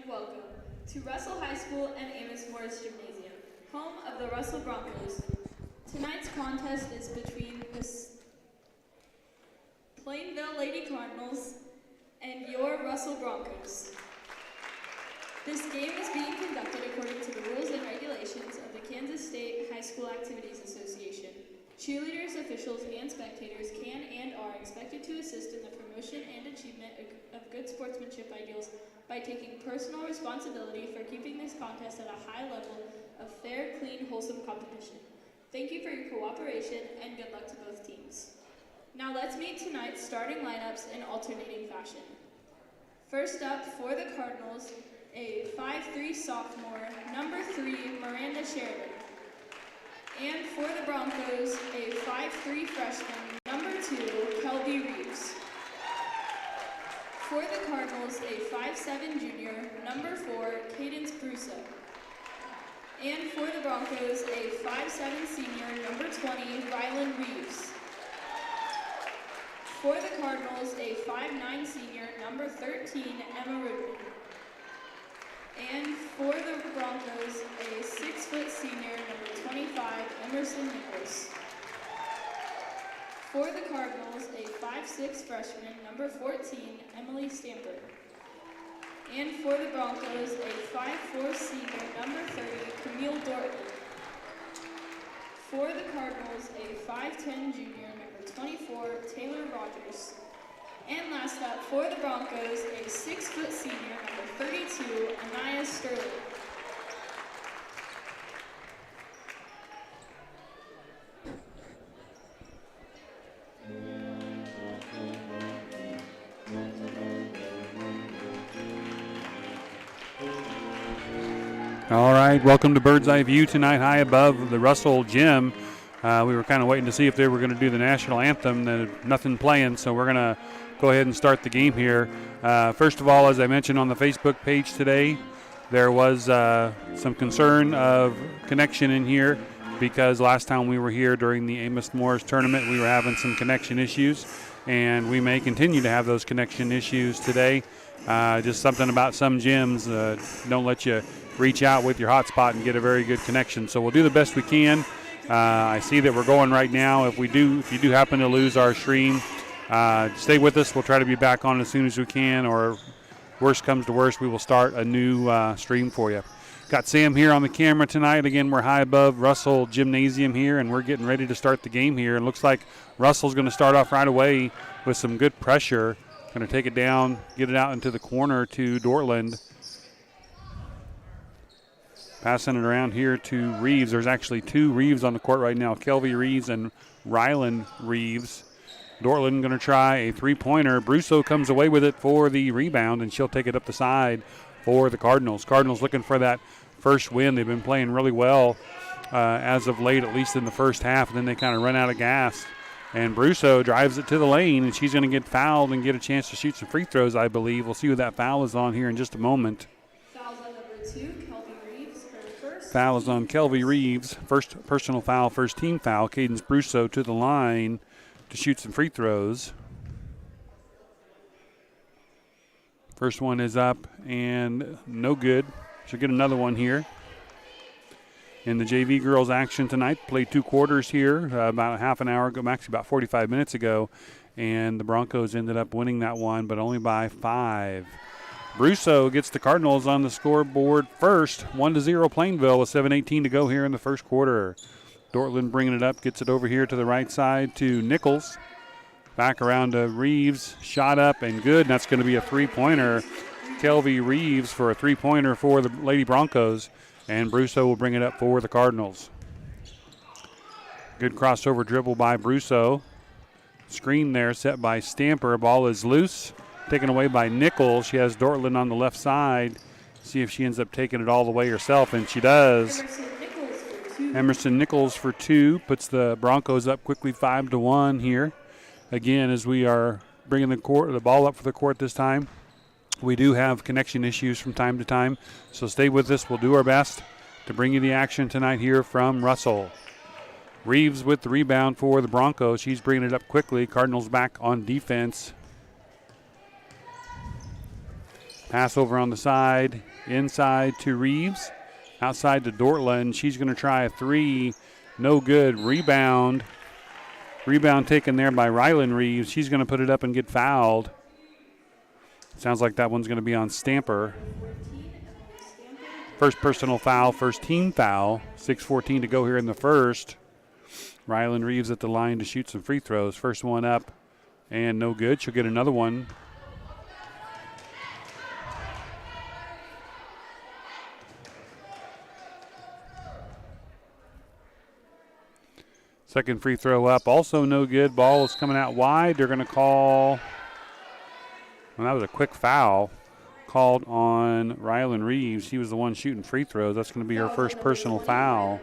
welcome to Russell High School and Amos Morris Gymnasium, home of the Russell Broncos. Tonight's contest is between the Plainville Lady Cardinals and your Russell Broncos. This game is being conducted according to the rules and regulations of the Kansas State High School Activities Association. Cheerleaders, officials, and spectators can and are expected to assist in the promotion and achievement of good sportsmanship ideals by taking personal responsibility for keeping this contest at a high level of fair, clean, wholesome competition. Thank you for your cooperation and good luck to both teams. Now let's meet tonight's starting lineups in alternating fashion. First up for the Cardinals, a 5'3" sophomore, number 3, Miranda Sheridan. And for the Broncos, a 5'3" freshman, number 2, Kelby Reeves. For the Cardinals, a 5'7" junior, number 4, Cadence Brusso. And for the Broncos, a 5'7" senior, number 20, Rylan Reeves. For the Cardinals, a 5'9" senior, number 13, Emma Rudman. And for the Broncos, a 6' senior, number 25, Emerson Nichols. For the Cardinals, a 5'6" freshman, number 14, Emily Stamper. And for the Broncos, a 5'4" senior, number 30, Camille Dortmund. For the Cardinals, a 5'10" junior, number 24, Taylor Rogers. And last up, for the Broncos, a 6' senior, number 32, Anaya Sterling. All right, welcome to Bird's Eye View tonight, high above the Russell Gym. We were kind of waiting to see if they were going to do the national anthem. There's nothing playing, so we're going to go ahead and start the game here. First of all, as I mentioned on the Facebook page today, there was some concern of connection in here because last time we were here during the Amos Morris tournament, we were having some connection issues, and we may continue to have those connection issues today. Just something about some gyms don't let you reach out with your hotspot and get a very good connection. So we'll do the best we can. I see that we're going right now. If you do happen to lose our stream, stay with us. We'll try to be back on as soon as we can, or worst comes to worst, we will start a new stream for you. Got Sam here on the camera tonight. Again, we're high above Russell Gymnasium here, and we're getting ready to start the game here. And it looks like Russell's going to start off right away with some good pressure. Going to take it down, get it out into the corner to Dortland. Passing it around here to Reeves. There's actually two Reeves on the court right now, Kelby Reeves and Rylan Reeves. Dortland going to try a three-pointer. Brusso comes away with it for the rebound, and she'll take it up the side for the Cardinals. Cardinals looking for that first win. They've been playing really well as of late, at least in the first half, and then they kind of run out of gas. And Brusso drives it to the lane, and she's going to get fouled and get a chance to shoot some free throws, I believe. We'll see who that foul is on here in just a moment. Foul's on number 2, Kelby Reeves, her first. Foul is on Kelby Reeves. First personal foul, first team foul. Cadence Brusso to the line to shoot some free throws. First one is up and no good. She'll get another one here. In the JV girls action tonight, played 2 quarters here about a half an hour ago, actually about 45 minutes ago, and the Broncos ended up winning that one, but only by 5. Brusso gets the Cardinals on the scoreboard first, 1-0 Plainville with 7:18 to go here in the first quarter. Dortland bringing it up, gets it over here to the right side to Nichols. Back around to Reeves, shot up and good, and that's going to be a three-pointer. Kelby Reeves for a three-pointer for the Lady Broncos, and Brusso will bring it up for the Cardinals. Good crossover dribble by Brusso. Screen there set by Stamper. Ball is loose, taken away by Nichols. She has Dortland on the left side. See if she ends up taking it all the way herself, and she does. Emerson Nichols for 2 puts the Broncos up quickly 5-1 here. Again, as we are bringing the ball up for the court this time, we do have connection issues from time to time, so stay with us. We'll do our best to bring you the action tonight here from Russell. Reeves with the rebound for the Broncos. She's bringing it up quickly. Cardinals back on defense. Pass over on the side, inside to Reeves, outside to Dortland. She's going to try a three. No good. Rebound taken there by Rylan Reeves. She's going to put it up and get fouled. Sounds like that one's going to be on Stamper. First personal foul, first team foul. 6:14 to go here in the first. Rylan Reeves at the line to shoot some free throws. First one up and no good. She'll get another one. Second free throw up, also no good. Ball is coming out wide. They're going to call, well, that was a quick foul called on Rylan Reeves. She was the one shooting free throws. That's going to be her first personal foul.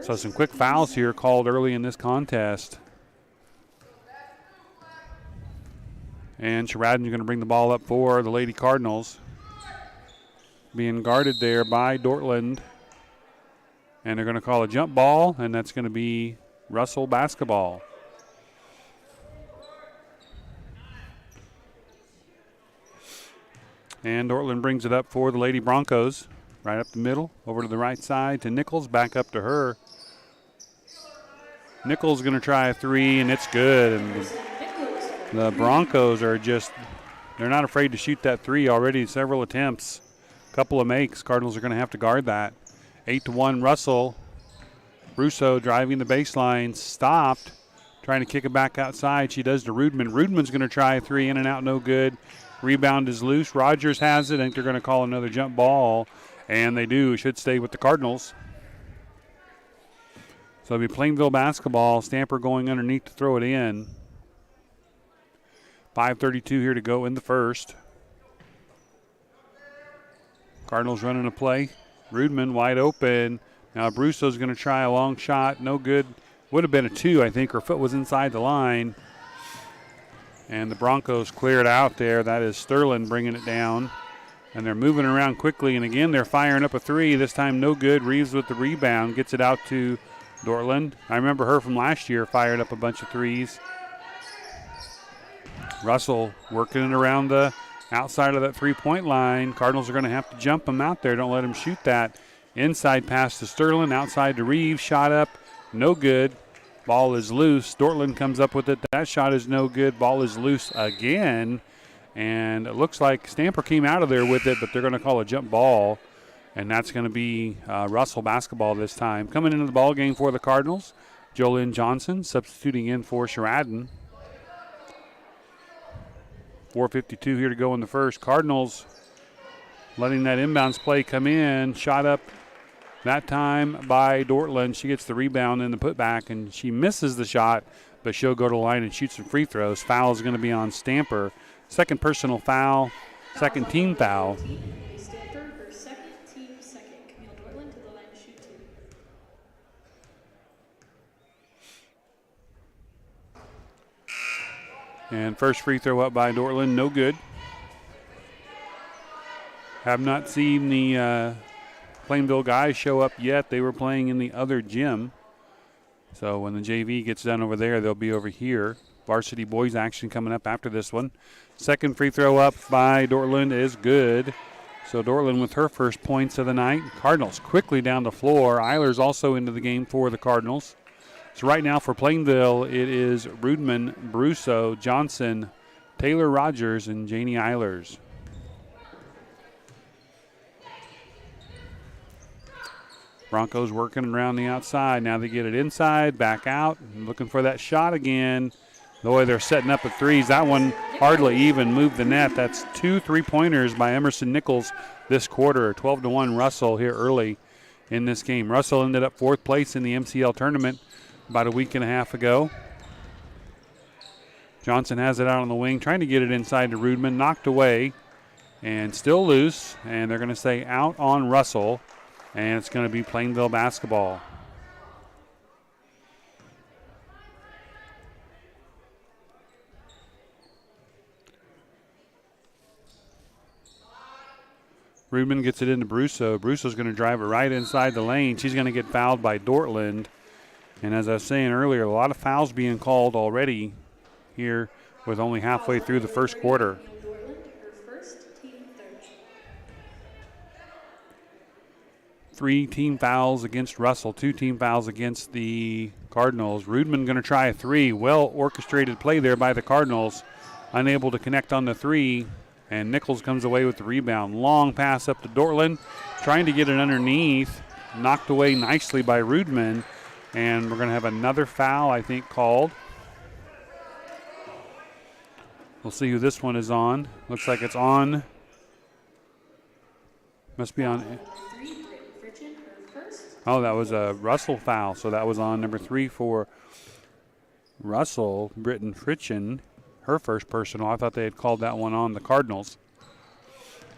So some quick fouls here called early in this contest. And Sheridan's going to bring the ball up for the Lady Cardinals. Being guarded there by Dortland. And they're going to call a jump ball, and that's going to be Russell basketball. And Dortland brings it up for the Lady Broncos. Right up the middle, over to the right side to Nichols, back up to her. Nichols going to try a three, and it's good. And the Broncos are just, they're not afraid to shoot that three already. Several attempts, couple of makes. Cardinals are going to have to guard that. 8-1 Russell. Russo driving the baseline, stopped, trying to kick it back outside. She does to Rudman. Rudman's going to try a three, in and out, no good. Rebound is loose. Rogers has it. I think they're going to call another jump ball, and they do. Should stay with the Cardinals. So it'll be Plainville basketball. Stamper going underneath to throw it in. 5:32 here to go in the first. Cardinals running a play. Rudman wide open. Now Brusso's going to try a long shot. No good. Would have been a two, I think. Her foot was inside the line. And the Broncos clear it out there. That is Sterling bringing it down. And they're moving around quickly. And again, they're firing up a three. This time no good. Reeves with the rebound. Gets it out to Dortland. I remember her from last year. Fired up a bunch of threes. Russell working it around the outside of that three-point line. Cardinals are going to have to jump him out there. Don't let him shoot that. Inside pass to Sterling. Outside to Reeves. Shot up. No good. Ball is loose. Dortland comes up with it. That shot is no good. Ball is loose again. And it looks like Stamper came out of there with it, but they're going to call a jump ball. And that's going to be Russell basketball this time. Coming into the ball game for the Cardinals, Jolynn Johnson substituting in for Sheridan. 4:52 here to go in the first. Cardinals letting that inbounds play come in. Shot up that time by Dortland. She gets the rebound and the putback, and she misses the shot, but she'll go to the line and shoot some free throws. Foul is going to be on Stamper. Second personal foul, second team foul. Stamper, her second, team second. Camille Dortland to the line to shoot two. And first free throw up by Dortland, no good. Have not seen the Plainville guys show up yet. They were playing in the other gym. So when the JV gets done over there, they'll be over here. Varsity boys action coming up after this one. Second free throw up by Dortland is good. So Dortland with her first points of the night. Cardinals quickly down the floor. Eilers also into the game for the Cardinals. So right now for Plainville, it is Rudman, Brusso, Johnson, Taylor Rogers, and Janie Eilers. Broncos working around the outside. Now they get it inside, back out, looking for that shot again. The way they're setting up at threes, that one hardly even moved the net. That's 2 3-pointers by Emerson Nichols this quarter. 12-1 Russell here early in this game. Russell ended up 4th place in the MCL tournament about a week and a half ago. Johnson has it out on the wing, trying to get it inside to Rudman. Knocked away and still loose. And they're going to say out on Russell. And it's going to be Plainville basketball. Rudman gets it into Brusso. Brusso's going to drive it right inside the lane. She's going to get fouled by Dortland. And as I was saying earlier, a lot of fouls being called already here with only halfway through the first quarter. 3 team fouls against Russell, 2 team fouls against the Cardinals. Rudman going to try a 3. Well orchestrated play there by the Cardinals. Unable to connect on the 3. And Nichols comes away with the rebound. Long pass up to Dortland. Trying to get it underneath. Knocked away nicely by Rudman. And we're going to have another foul, I think, called. We'll see who this one is on. Looks like it's on. Must be on. Oh, that was a Russell foul. So that was on number 3 for Russell, Britton Fritchen. Her first personal. I thought they had called that one on the Cardinals.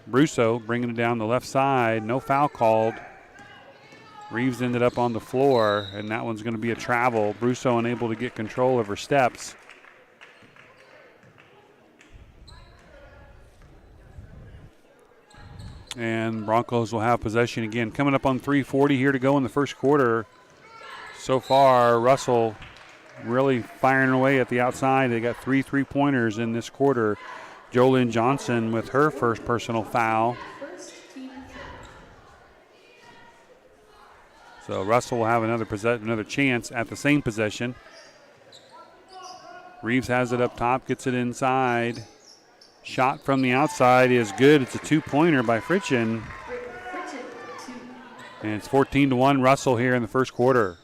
Brusso bringing it down the left side. No foul called. Reeves ended up on the floor, and that one's going to be a travel. Brusso unable to get control of her steps. And Broncos will have possession again. Coming up on 3:40 here to go in the first quarter. So far, Russell really firing away at the outside. They got 3 3-pointers in this quarter. Jolynn Johnson with her first personal foul. So Russell will have another chance at the same possession. Reeves has it up top, gets it inside. Shot from the outside is good. It's a 2-pointer by Fritchen. And it's 14-1 Russell here in the first quarter.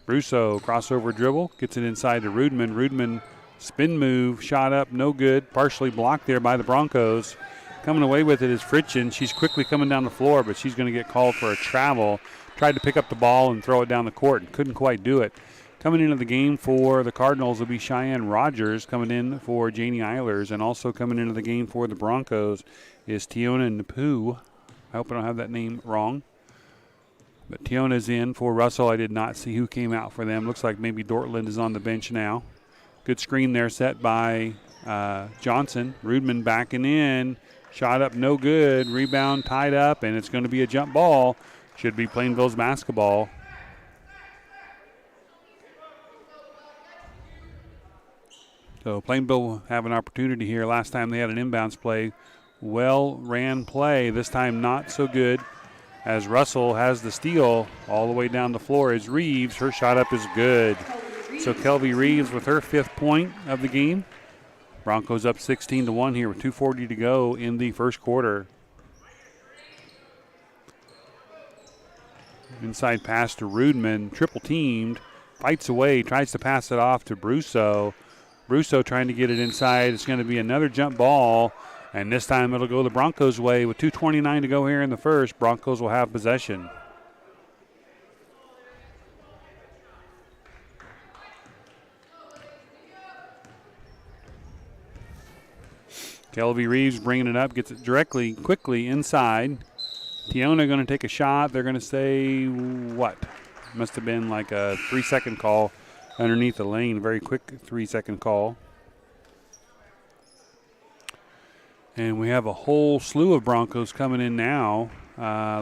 Brusso, crossover dribble, gets it inside to Rudman. Rudman, spin move, shot up, no good. Partially blocked there by the Broncos. Coming away with it is Fritchen. She's quickly coming down the floor, but she's going to get called for a travel. Tried to pick up the ball and throw it down the court and couldn't quite do it. Coming into the game for the Cardinals will be Cheyenne Rogers. Coming in for Janie Eilers. And also coming into the game for the Broncos is Tiona Napu. I hope I don't have that name wrong. But Tiona's in for Russell. I did not see who came out for them. Looks like maybe Dortland is on the bench now. Good screen there set by Johnson. Rudman backing in. Shot up, no good. Rebound tied up, and it's going to be a jump ball. Should be Plainville's basketball. So Plainville will have an opportunity here. Last time they had an inbounds play. Well-ran play. This time not so good, as Russell has the steal all the way down the floor as Reeves. Her shot up is good. So Kelby Reeves with her 5th point of the game. Broncos up 16-1 here with 2:40 to go in the first quarter. Inside pass to Rudman, triple teamed, fights away, tries to pass it off to Brusso. Brusso trying to get it inside. It's going to be another jump ball, and this time it'll go the Broncos' way with 2:29 to go here in the first. Broncos will have possession. Kelby Reeves bringing it up, gets it quickly inside. Tiona going to take a shot. They're going to say what? Must have been like a 3-second call underneath the lane. Very quick 3-second call. And we have a whole slew of Broncos coming in now.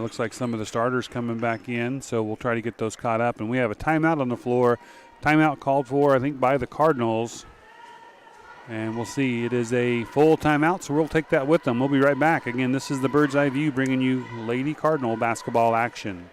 Looks like some of the starters coming back in, so we'll try to get those caught up. And we have a timeout on the floor. Timeout called for, I think, by the Cardinals. And we'll see. It is a full timeout, so we'll take that with them. We'll be right back. Again, this is the Bird's Eye View bringing you Lady Cardinal basketball action.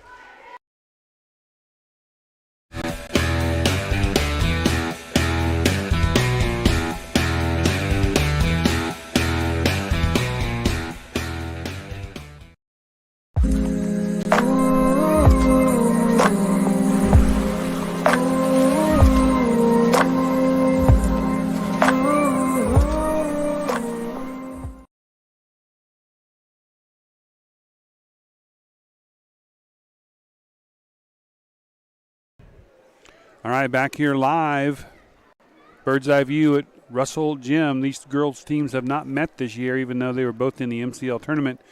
All right, back here live. Bird's Eye View at Russell Gym. These girls' teams have not met this year, even though they were both in the MCL tournament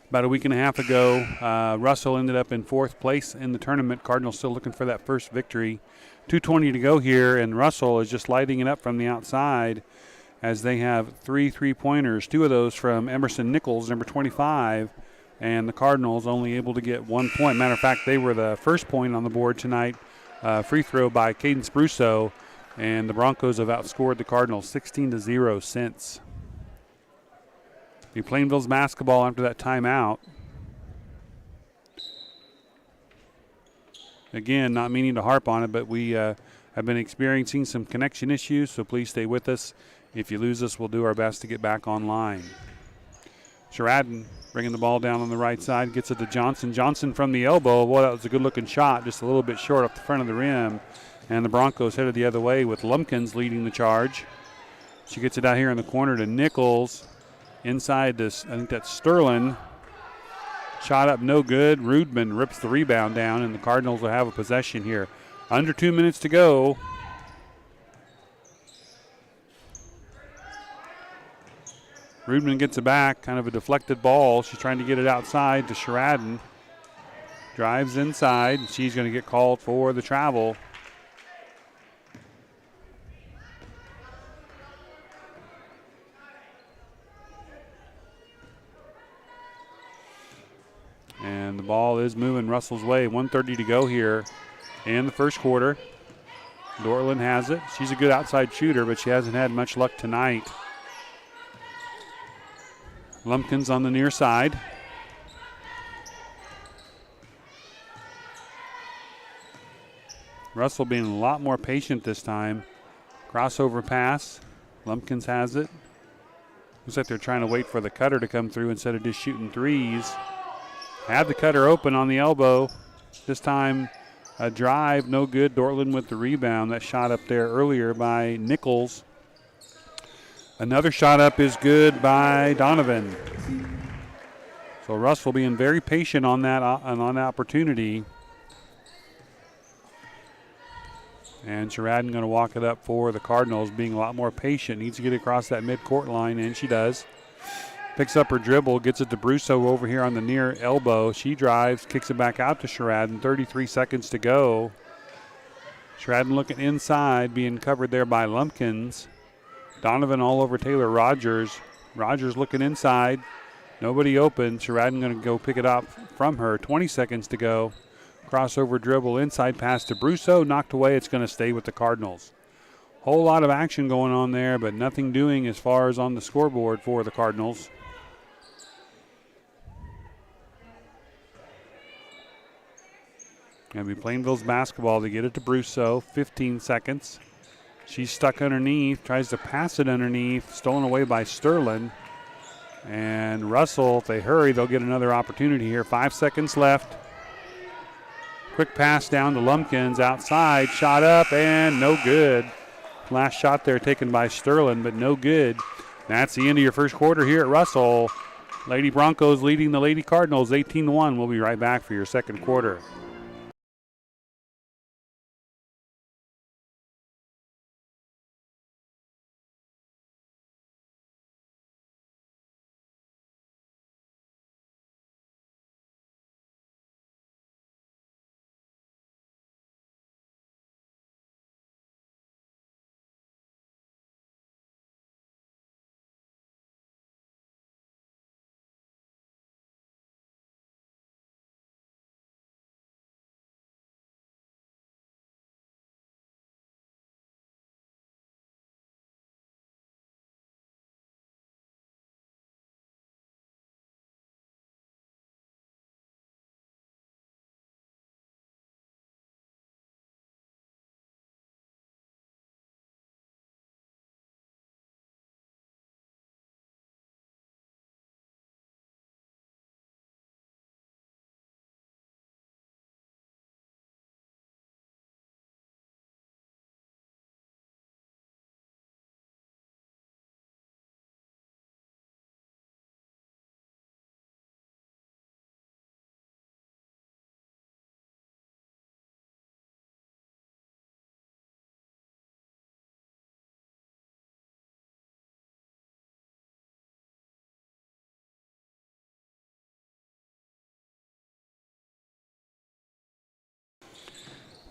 about a week and a half ago. Russell ended up in 4th place in the tournament. Cardinals still looking for that first victory. 2:20 to go here, and Russell is just lighting it up from the outside as they have 3 3-pointers, 2 of those from Emerson Nichols, number 25, and the Cardinals only able to get 1 point. Matter of fact, they were the first point on the board tonight. Free throw by Cadence Brusso, and the Broncos have outscored the Cardinals 16-0 since. The Plainville's basketball after that timeout. Again, not meaning to harp on it, but we have been experiencing some connection issues, so please stay with us. If you lose us, we'll do our best to get back online. Sheridan bringing the ball down on the right side, gets it to Johnson. Johnson from the elbow. Boy, that was a good-looking shot, just a little bit short up the front of the rim. And the Broncos headed the other way with Lumpkins leading the charge. She gets it out here in the corner to Nichols. Inside this, I think that's Sterling. Shot up, no good. Rudman rips the rebound down, and the Cardinals will have a possession here. Under 2 minutes to go. Rudman gets it back, kind of a deflected ball. She's trying to get it outside to Sheridan. Drives inside, and she's going to get called for the travel. And the ball is moving Russell's way. 1:30 to go here in the first quarter. Dortland has it. She's a good outside shooter, but she hasn't had much luck tonight. Lumpkins on the near side. Russell being a lot more patient this time. Crossover pass. Lumpkins has it. Looks like they're trying to wait for the cutter to come through instead of just shooting threes. Had the cutter open on the elbow. This time a drive, no good. Dortland with the rebound. That shot up there earlier by Nichols. Another shot up is good by Donovan. So Russell being very patient on that opportunity. And Sheridan going to walk it up for the Cardinals, being a lot more patient. Needs to get across that midcourt line, and she does. Picks up her dribble, gets it to Brusso over here on the near elbow. She drives, kicks it back out to Sheridan. 33 seconds to go. Sheridan looking inside, being covered there by Lumpkins. Donovan all over Taylor Rogers. Rogers looking inside. Nobody open. Sheridan going to go pick it up from her. 20 seconds to go. Crossover dribble, inside pass to Brusso. Knocked away. It's going to stay with the Cardinals. Whole lot of action going on there, but nothing doing as far as on the scoreboard for the Cardinals. Going to be Plainville's basketball. They get it to Brusso. 15 seconds. She's stuck underneath, tries to pass it underneath, stolen away by Sterling. And Russell, if they hurry, they'll get another opportunity here. 5 seconds left. Quick pass down to Lumpkins outside, shot up and no good. Last shot there taken by Sterling, but no good. That's the end of your first quarter here at Russell. Lady Broncos leading the Lady Cardinals 18-1. We'll be right back for your second quarter.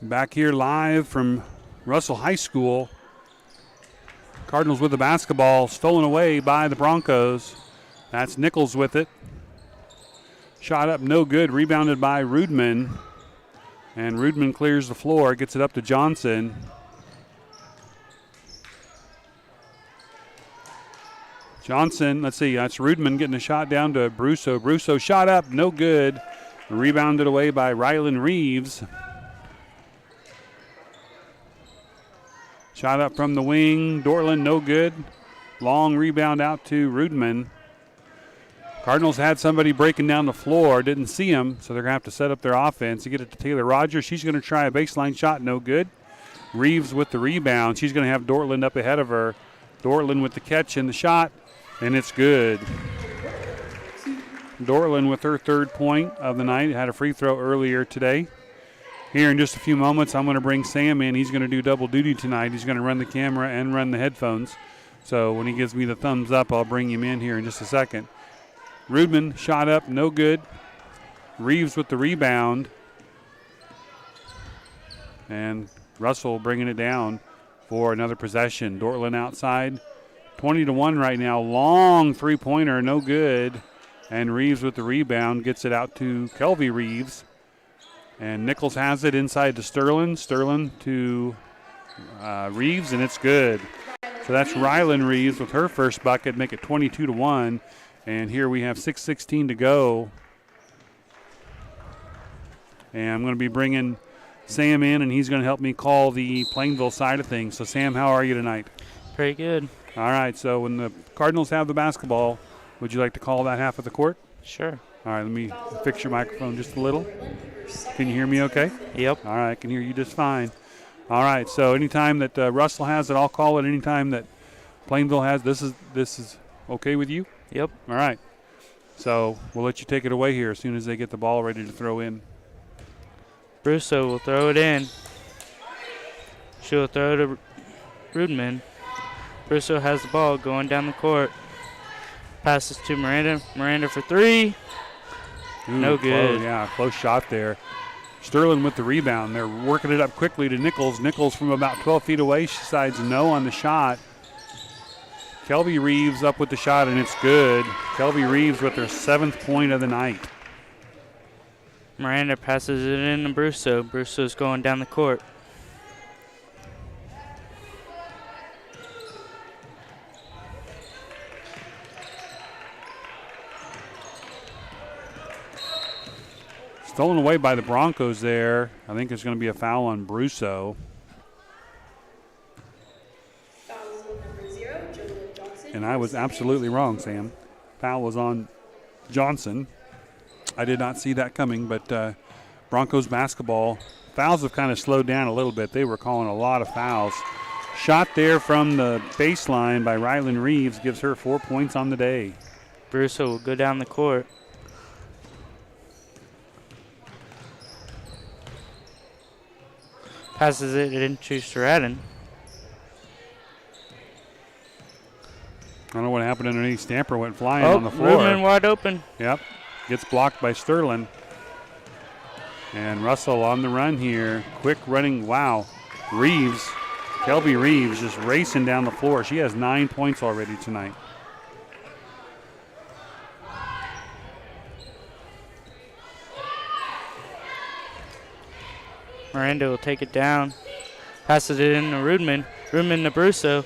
Back here live from Russell High School. Cardinals with the basketball, stolen away by the Broncos. That's Nichols with it. Shot up, no good. Rebounded by Rudman. And Rudman clears the floor, gets it up to Johnson. Johnson, let's see, that's Rudman getting a shot down to Brusso. Brusso shot up, no good. Rebounded away by Rylan Reeves. Shot up from the wing. Dortland, no good. Long rebound out to Rudman. Cardinals had somebody breaking down the floor. Didn't see him, so they're going to have to set up their offense. You get it to Taylor Rogers. She's going to try a baseline shot. No good. Reeves with the rebound. She's going to have Dortland up ahead of her. Dortland with the catch and the shot, and it's good. Dortland with her 3rd point of the night. Had a free throw earlier today. Here in just a few moments, I'm going to bring Sam in. He's going to do double duty tonight. He's going to run the camera and run the headphones. So when he gives me the thumbs up, I'll bring him in here in just a second. Rudman shot up, no good. Reeves with the rebound. And Russell bringing it down for another possession. Dortland outside. 20-1 right now. Long three-pointer, no good. And Reeves with the rebound gets it out to Kelvy Reeves. And Nichols has it inside to Sterling. Sterling to Reeves, and it's good. So that's Rylan Reeves with her first bucket, make it 22-1. And here we have 6:16 to go. And I'm going to be bringing Sam in, and he's going to help me call the Plainville side of things. So, Sam, how are you tonight? Pretty good. All right, so when the Cardinals have the basketball, would you like to call that half of the court? Sure. All right, let me fix your microphone just a little. Can you hear me okay? Yep. All right, I can hear you just fine. All right, so anytime that Russell has it, I'll call it. Anytime that Plainville has, this is okay with you? Yep. All right. So we'll let you take it away here as soon as they get the ball ready to throw in. Brusso will throw it in. She'll throw it to Rudman. Brusso has the ball going down the court. Passes to Miranda. Miranda for 3. Ooh, no good. Close shot there. Sterling with the rebound. They're working it up quickly to Nichols. Nichols from about 12 feet away. She decides no on the shot. Kelby Reeves up with the shot, and it's good. Kelby Reeves with her 7th point of the night. Miranda passes it in to Brusso. Brusso's going down the court. Stolen away by the Broncos there. I think there's going to be a foul on Brusso. And I was absolutely wrong, Sam. Foul was on Johnson. I did not see that coming, but Broncos basketball, fouls have kind of slowed down a little bit. They were calling a lot of fouls. Shot there from the baseline by Rylan Reeves gives her 4 points on the day. Brusso will go down the court. Passes it into Stratton. I don't know what happened underneath. Stamper went flying on the floor. Rudman wide open. Yep. Gets blocked by Sterling. And Russell on the run here. Quick running. Wow. Reeves. Kelby Reeves just racing down the floor. She has 9 points already tonight. Miranda will take it down. Passes it in to Rudman. Rudman to Brusso.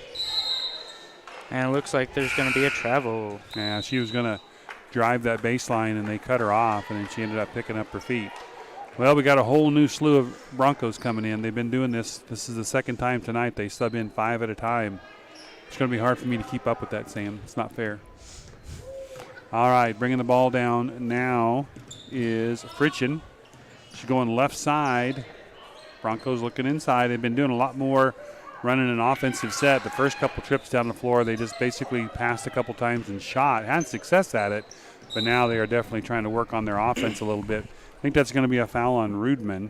And it looks like there's going to be a travel. Yeah, she was going to drive that baseline, and they cut her off, and then she ended up picking up her feet. Well, we got a whole new slew of Broncos coming in. They've been doing this. This is the second time tonight. They sub in 5 at a time. It's going to be hard for me to keep up with that, Sam. It's not fair. All right, bringing the ball down now is Fritchen. She's going left side. Broncos looking inside. They've been doing a lot more running an offensive set. The first couple trips down the floor, they just basically passed a couple times and shot. Had success at it, but now they are definitely trying to work on their offense a little bit. I think that's going to be a foul on Rudman.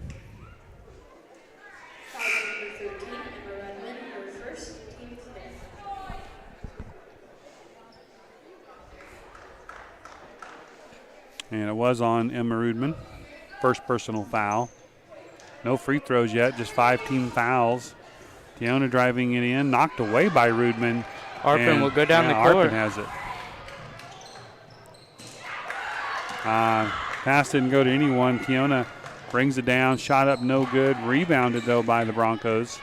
And it was on Emma Rudman. First personal foul. No free throws yet, just 5 team fouls. Tiona driving it in, knocked away by Rudman. Arpin will go down the court. Arpin has it. Pass didn't go to anyone. Tiona brings it down, shot up no good. Rebounded, though, by the Broncos.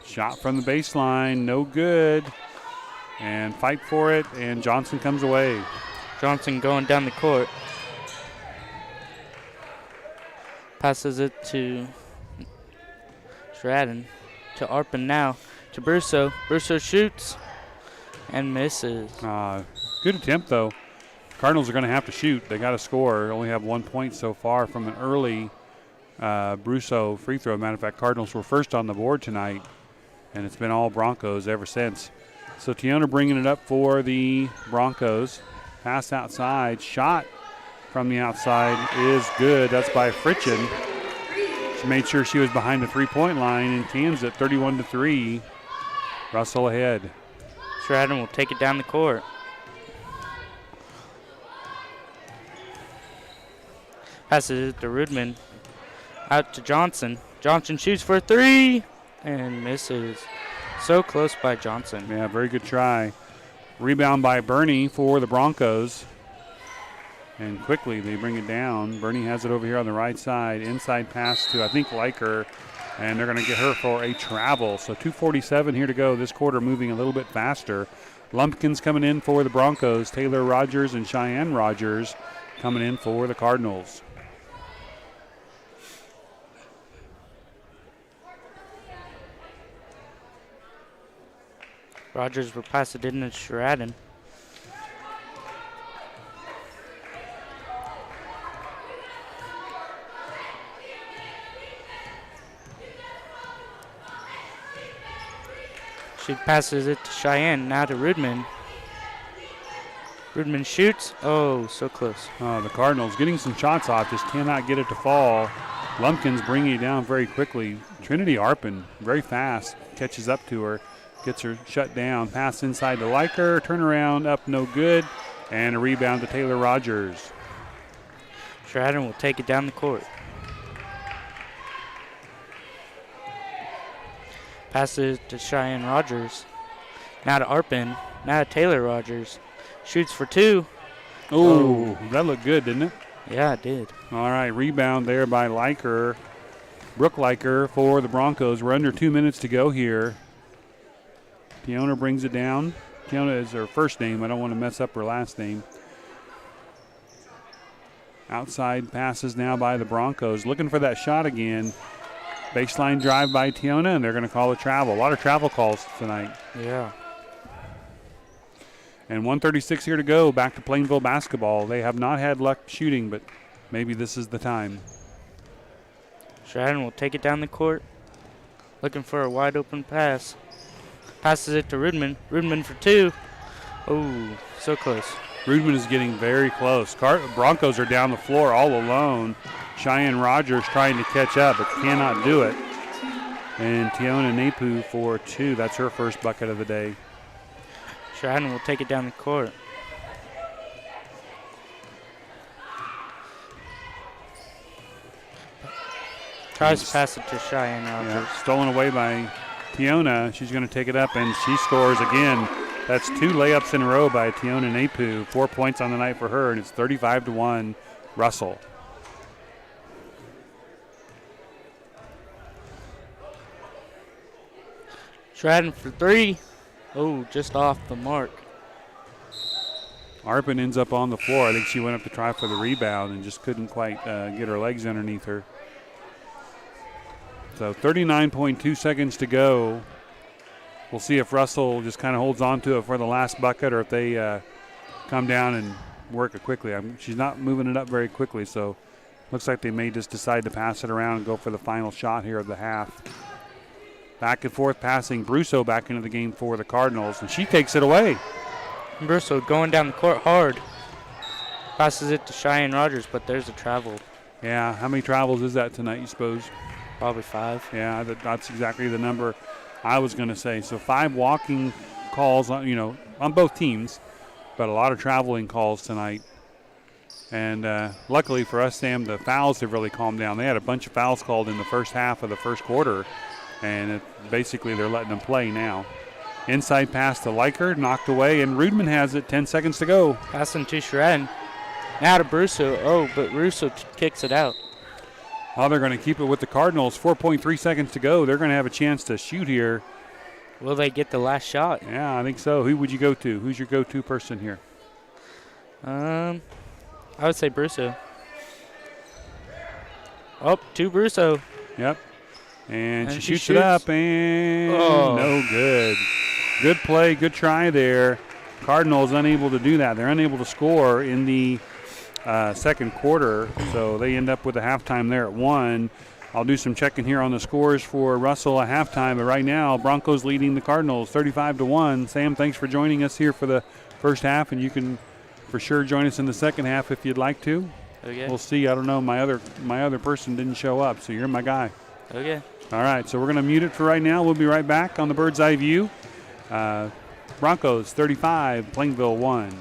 Shot from the baseline, no good. And fight for it, and Johnson comes away. Johnson going down the court. Passes it to Stratton. to Arpin now. To Brusso. Brusso shoots and misses. Good attempt, though. Cardinals are going to have to shoot. They got to score. Only have 1 point so far from an early Brusso free throw. Matter of fact, Cardinals were first on the board tonight, and it's been all Broncos ever since. So Tiona bringing it up for the Broncos. Pass outside. Shot from the outside is good. That's by Fritchen. She made sure she was behind the three-point line, and Kansas at 31-3. Russell ahead. Sheridan will take it down the court. Passes it to Rudman. Out to Johnson. Johnson shoots for a three and misses. So close by Johnson. Yeah, very good try. Rebound by Bernie for the Broncos. And quickly they bring it down. Bernie has it over here on the right side. Inside pass to, I think, Liker. And they're going to get her for a travel. So 2:47 here to go. This quarter moving a little bit faster. Lumpkins coming in for the Broncos. Taylor Rogers and Cheyenne Rogers coming in for the Cardinals. Rogers will pass it in to Sheridan. She passes it to Cheyenne, now to Rudman. Rudman shoots. Oh, so close. The Cardinals getting some shots off, just cannot get it to fall. Lumpkins bringing it down very quickly. Trinity Arpin, very fast, catches up to her, gets her shut down. Pass inside to Liker, turnaround up, no good, and a rebound to Taylor Rogers. Sheridan will take it down the court. Passes to Cheyenne Rogers. Now to Arpin. Now to Taylor Rogers. Shoots for two. Oh, that looked good, didn't it? Yeah, it did. All right, rebound there by Liker. Brooke Liker for the Broncos. We're under 2 minutes to go here. Tiona brings it down. Tiona is her first name. I don't want to mess up her last name. Outside passes now by the Broncos. Looking for that shot again. Baseline drive by Tiona, and they're going to call a travel. A lot of travel calls tonight. Yeah. And 1:36 here to go. Back to Plainville basketball. They have not had luck shooting, but maybe this is the time. Sheridan will take it down the court. Looking for a wide open pass. Passes it to Rudman. Rudman for two. Oh, so close. Rudman is getting very close. Broncos are down the floor all alone. Cheyenne Rogers trying to catch up, but cannot do it. And Tiona Napu for two. That's her first bucket of the day. Sheridan will take it down the court. Tries to pass it to Cheyenne Rogers. Yeah, stolen away by Tiona. She's going to take it up, and she scores again. That's two layups in a row by Tiona Napu. 4 points on the night for her, and it's 35-1 Russell. Sheridan for three. Oh, just off the mark. Arpin ends up on the floor. I think she went up to try for the rebound and just couldn't quite get her legs underneath her. So 39.2 seconds to go. We'll see if Russell just kind of holds on to it for the last bucket or if they come down and work it quickly. She's not moving it up very quickly, so looks like they may just decide to pass it around and go for the final shot here of the half. Back and forth passing. Brusso back into the game for the Cardinals, and she takes it away. Brusso going down the court hard. Passes it to Cheyenne Rogers, but there's a travel. Yeah, how many travels is that tonight, you suppose? Probably 5. Yeah, that's exactly the number I was going to say. So 5 walking calls, on both teams, but a lot of traveling calls tonight. And luckily for us, Sam, the fouls have really calmed down. They had a bunch of fouls called in the first half of the first quarter, and basically they're letting them play now. Inside pass to Liker, knocked away, and Rudman has it. 10 seconds to go. Passing to Sheridan. Now to Brusso. Oh, but Brusso kicks it out. Oh, they're going to keep it with the Cardinals. 4.3 seconds to go. They're going to have a chance to shoot here. Will they get the last shot? Yeah, I think so. Who would you go to? Who's your go-to person here? I would say Brusso. Oh, to Brusso. Yep. And she she shoots it up, shoots. and Oh. no good. Good play, good try there. Cardinals unable to do that. They're unable to score in the second quarter, so they end up with a halftime there at 1. I'll do some checking here on the scores for Russell at halftime, but right now Broncos leading the Cardinals 35-1. Sam, thanks for joining us here for the first half, and you can for sure join us in the second half if you'd like to. Okay. We'll see. I don't know. My other person didn't show up, so you're my guy. Okay. All right, so we're going to mute it for right now. We'll be right back on the Bird's Eye View. Broncos 35, Plainville 1.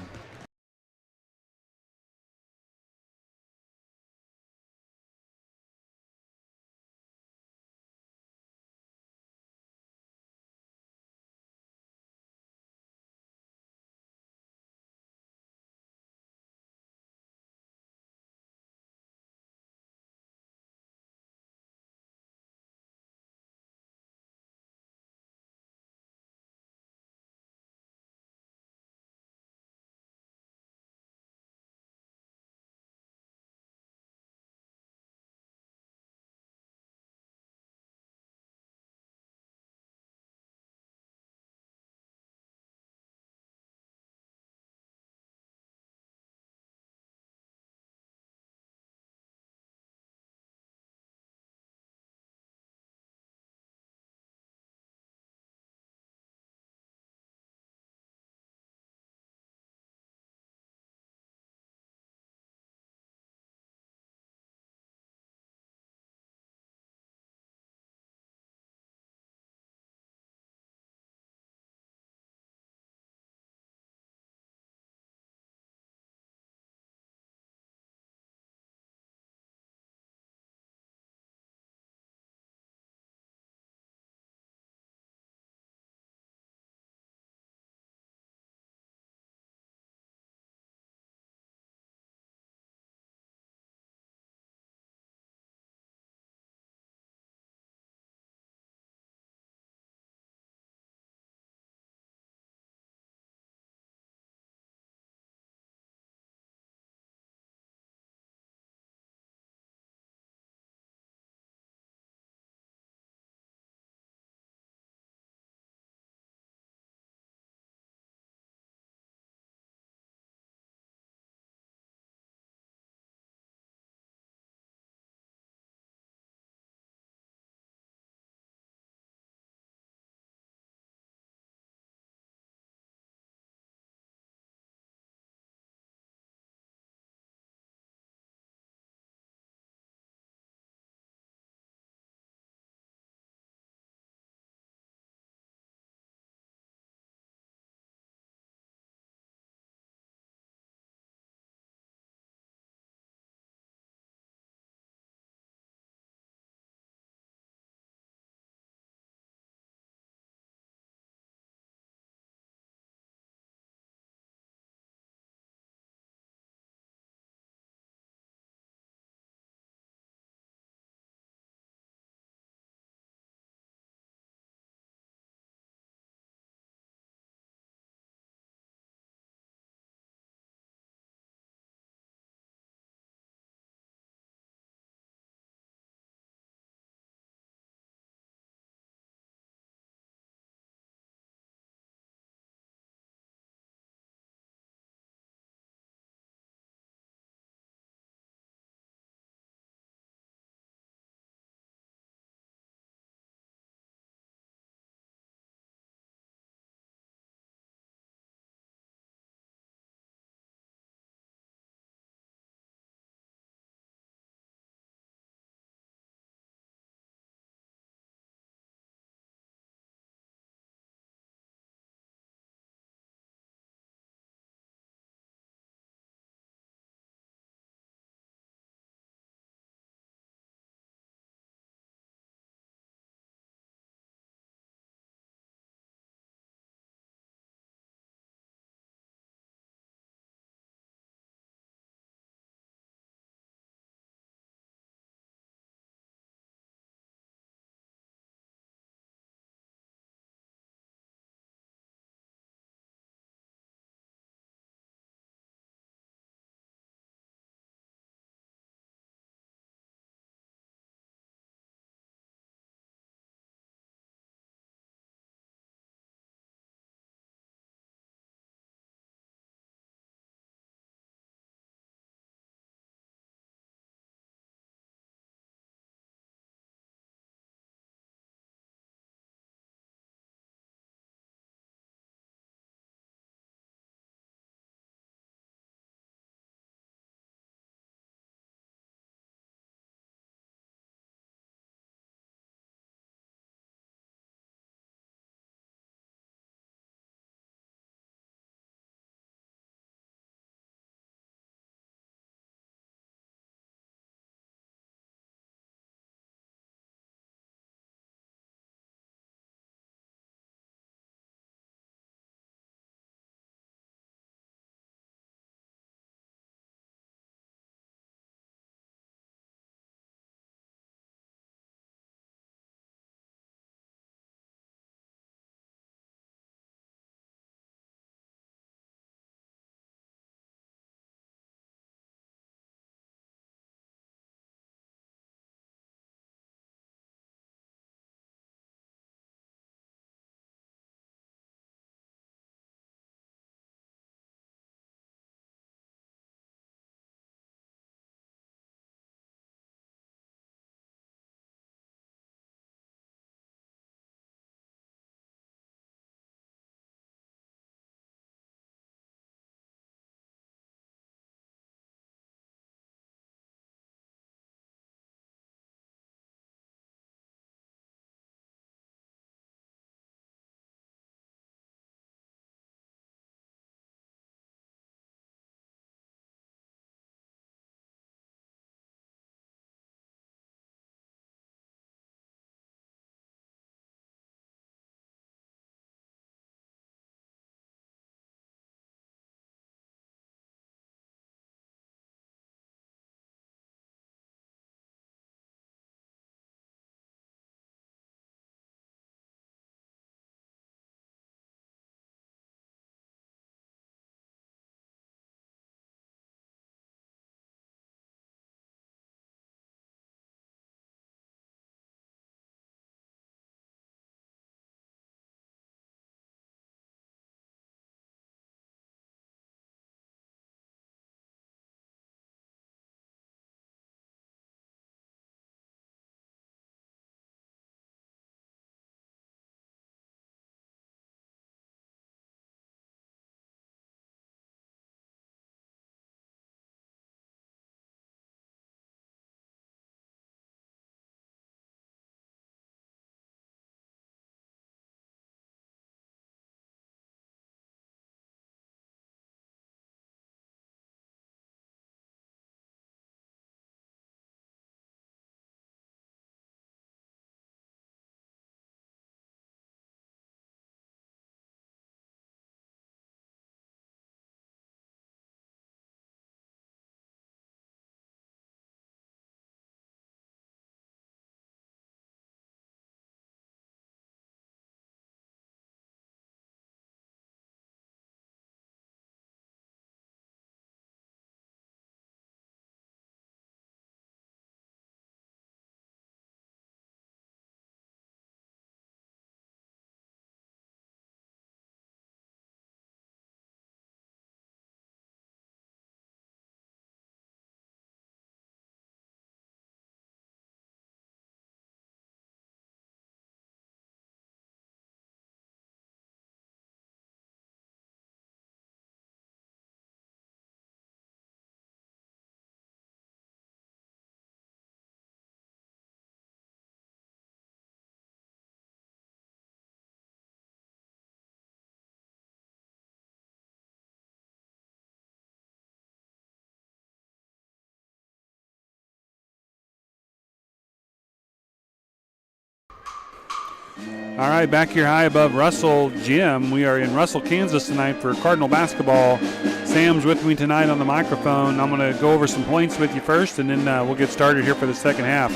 All right, back here high above Russell Gym. We are in Russell, Kansas tonight for Cardinal basketball. Sam's with me tonight on the microphone. I'm going to go over some points with you first, and then we'll get started here for the second half.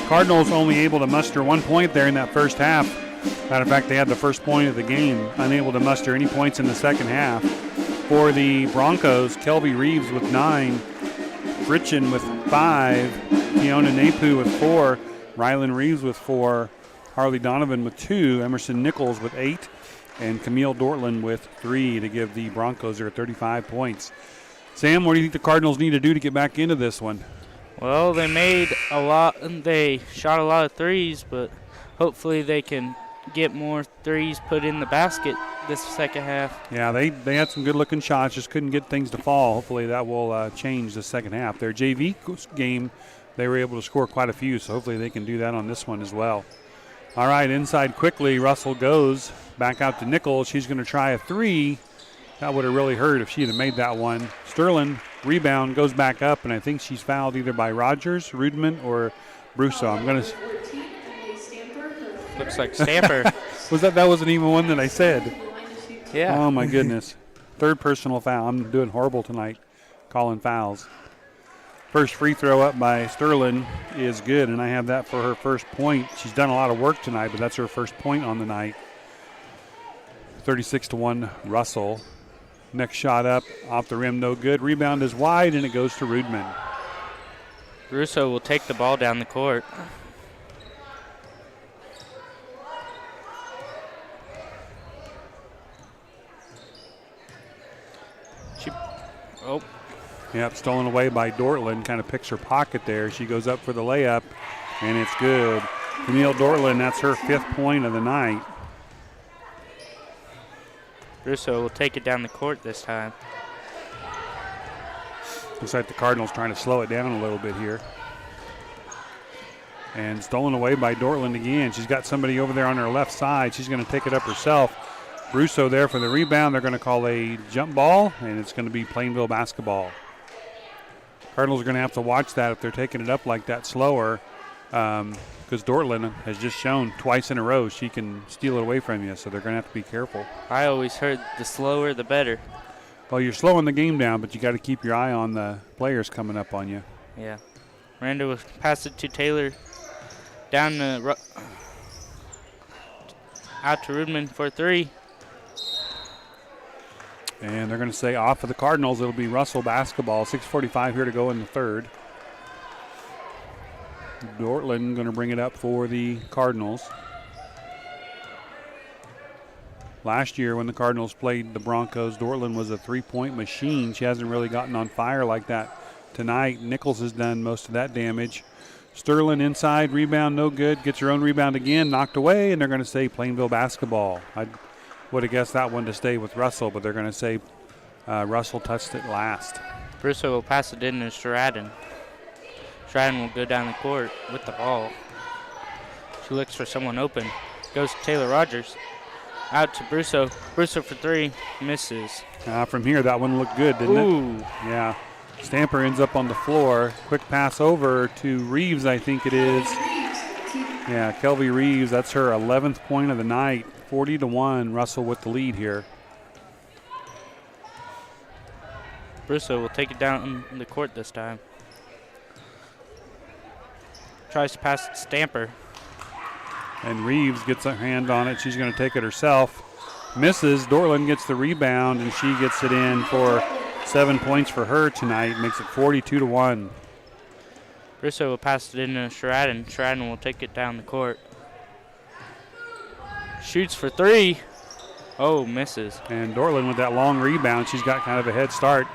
Cardinals only able to muster 1 point there in that first half. Matter of fact, they had the first point of the game, unable to muster any points in the second half. For the Broncos, Kelby Reeves with 9, Fritchen with 5, Fiona Napu with 4, Rylan Reeves with 4, Harley Donovan with 2, Emerson Nichols with 8, and Camille Dortland with 3 to give the Broncos their 35 points. Sam, what do you think the Cardinals need to do to get back into this one? Well, they shot a lot of threes, but hopefully they can get more threes put in the basket this second half. Yeah, they had some good-looking shots, just couldn't get things to fall. Hopefully that will change the second half. Their JV game, they were able to score quite a few, so hopefully they can do that on this one as well. All right, inside quickly, Russell goes back out to Nichols. She's going to try a 3. That would have really hurt if she'd have made that one. Sterling, rebound, goes back up, and I think she's fouled either by Rogers, Rudman, or Brusso. I'm going to... Looks like Stamper. That wasn't even one that I said. Yeah. Oh, my goodness. Third personal foul. I'm doing horrible tonight calling fouls. First free throw up by Sterling is good, and I have that for her first point. She's done a lot of work tonight, but that's her first point on the night. 36-1 Russell. Next shot up, off the rim, no good. Rebound is wide, and it goes to Rudman. Russo will take the ball down the court. Yep, stolen away by Dortland. Kind of picks her pocket there. She goes up for the layup, and it's good. Camille Dortland, that's her 5th point of the night. Russo will take it down the court this time. Looks like the Cardinals trying to slow it down a little bit here. And stolen away by Dortland again. She's got somebody over there on her left side. She's going to take it up herself. Brusso there for the rebound. They're going to call a jump ball, and it's going to be Plainville basketball. Cardinals are going to have to watch that if they're taking it up like that slower, because Dortland has just shown twice in a row she can steal it away from you, so they're going to have to be careful. I always heard the slower the better. Well, you're slowing the game down, but you got to keep your eye on the players coming up on you. Yeah. Miranda will pass it to Taylor, down the out to Rudman for 3. And they're going to say off of the Cardinals, it'll be Russell basketball. 6:45 here to go in the third. Dortland going to bring it up for the Cardinals. Last year when the Cardinals played the Broncos, Dortland was a 3-point machine. She hasn't really gotten on fire like that tonight. Nichols has done most of that damage. Sterling inside, rebound no good. Gets her own rebound again, knocked away, and they're going to say Plainville basketball. I would have guessed that one to stay with Russell, but they're going to say Russell touched it last. Brusso will pass it in to Stratton. Stratton will go down the court with the ball. She looks for someone open. Goes to Taylor Rogers. Out to Brusso. Brusso for 3. Misses. From here, that one looked good, didn't it? Yeah. Stamper ends up on the floor. Quick pass over to Reeves, I think it is. Yeah, Kelby Reeves, that's her 11th point of the night. 40-1, Russell with the lead here. Brusso will take it down the court this time. Tries to pass it to Stamper. And Reeves gets a hand on it. She's going to take it herself. Misses. Dortland gets the rebound, and she gets it in for 7 points for her tonight. Makes it 42-1. Brusso will pass it in to Stratton. Stratton will take it down the court. Shoots for 3. Oh, misses. And Dortland with that long rebound, she's got kind of a head start.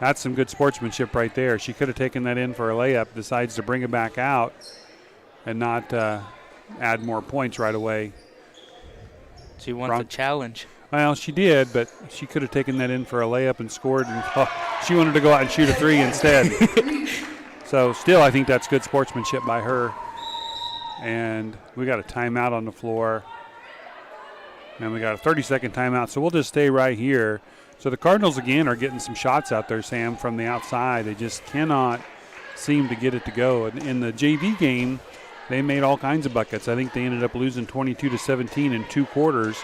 That's some good sportsmanship right there. She could have taken that in for a layup, decides to bring it back out and not add more points right away. She wants a challenge. Well, she did, but she could have taken that in for a layup and scored. And she wanted to go out and shoot a 3 instead. So still, I think that's good sportsmanship by her. And we got a timeout on the floor. And we got a 30-second timeout, so we'll just stay right here. So the Cardinals, again, are getting some shots out there, Sam, from the outside. They just cannot seem to get it to go. In the JV game, they made all kinds of buckets. I think they ended up losing 22-17 in 2 quarters,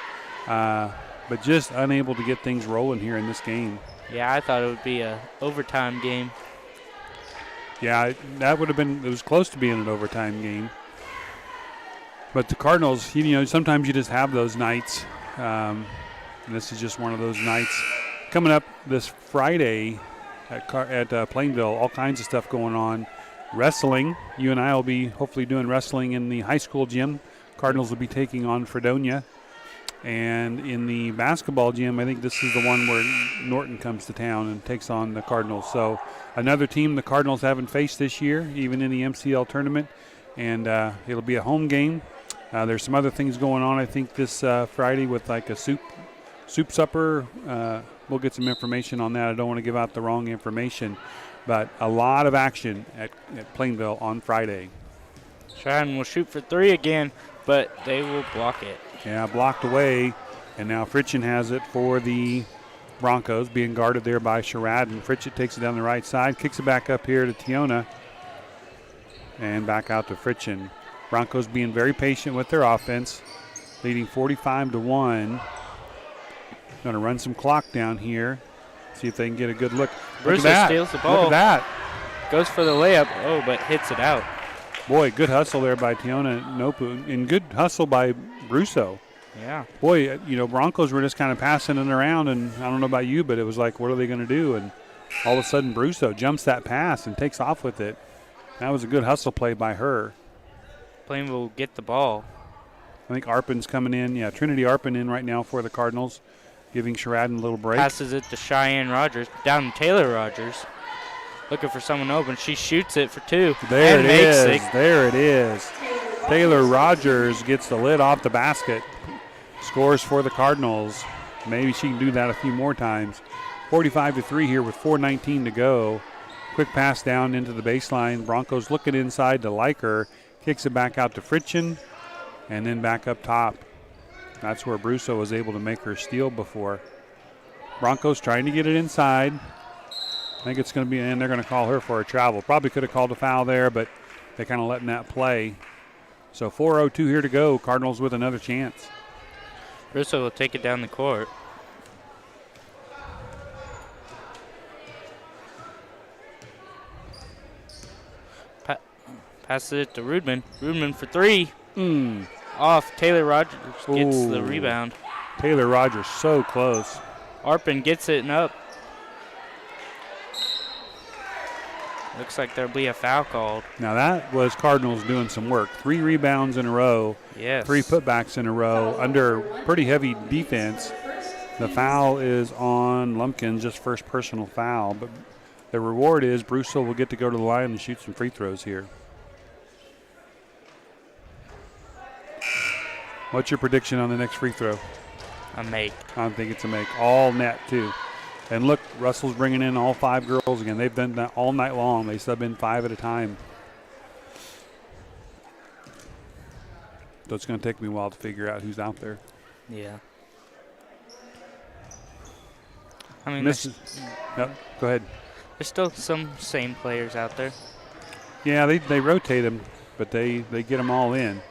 but just unable to get things rolling here in this game. Yeah, I thought it would be a overtime game. Yeah, that would have been, it was close to being an overtime game. But the Cardinals, sometimes you just have those nights. And this is just one of those nights. Coming up this Friday at Plainville, all kinds of stuff going on. Wrestling, you and I will be hopefully doing wrestling in the high school gym. Cardinals will be taking on Fredonia. And in the basketball gym, I think this is the one where Norton comes to town and takes on the Cardinals. So another team the Cardinals haven't faced this year, even in the MCL tournament. And it'll be a home game. There's some other things going on, I think, this Friday with like a soup supper. We'll get some information on that. I don't want to give out the wrong information. But a lot of action at Plainville on Friday. Sheridan will shoot for 3 again, but they will block it. Yeah, blocked away. And now Fritchen has it for the Broncos, being guarded there by Sheridan. Fritchen takes it down the right side, kicks it back up here to Tiona. And back out to Fritchen. Broncos being very patient with their offense, leading 45-1. Going to run some clock down here. See if they can get a good look. Brusso steals the ball. Look at that. Goes for the layup. Oh, but hits it out. Boy, good hustle there by Tiona Nopu. And good hustle by Brusso. Yeah. Boy, Broncos were just kind of passing it around. And I don't know about you, but it was like, what are they going to do? And all of a sudden, Brusso jumps that pass and takes off with it. That was a good hustle play by her. Plainville will get the ball. I think Arpin's coming in. Yeah, Trinity Arpin in right now for the Cardinals, giving Sheridan a little break. Passes it to Cheyenne Rogers. Down to Taylor Rogers. Looking for someone open. She shoots it for 2. There and it makes is. it. There it is. Taylor Rogers gets the lid off the basket. Scores for the Cardinals. Maybe she can do that a few more times. 45-3 here with 4:19 to go. Quick pass down into the baseline. Broncos looking inside to Liker. Kicks it back out to Fritchen. And then back up top. That's where Brusso was able to make her steal before. Broncos trying to get it inside. I think it's going to be, and they're going to call her for a travel. Probably could have called a foul there, but they're kind of letting that play. So 4:02 here to go. Cardinals with another chance. Brusso will take it down the court. Passes it to Rudman. Rudman for 3. Off. Taylor Rogers gets the rebound. Taylor Rogers so close. Arpin gets it and up. Looks like there'll be a foul called. Now that was Cardinals doing some work. 3 rebounds in a row. Yes. 3 putbacks in a row under pretty heavy defense. The foul is on Lumpkin, just first personal foul. But the reward is Brusso will get to go to the line and shoot some free throws here. What's your prediction on the next free throw? A make. I think it's a make. All net, too. And look, Russell's bringing in all 5 girls again. They've done that all night long. They sub in 5 at a time. So it's going to take me a while to figure out who's out there. Yeah. I mean, Yep, go ahead. There's still some same players out there. Yeah, they rotate them, but they get them all in.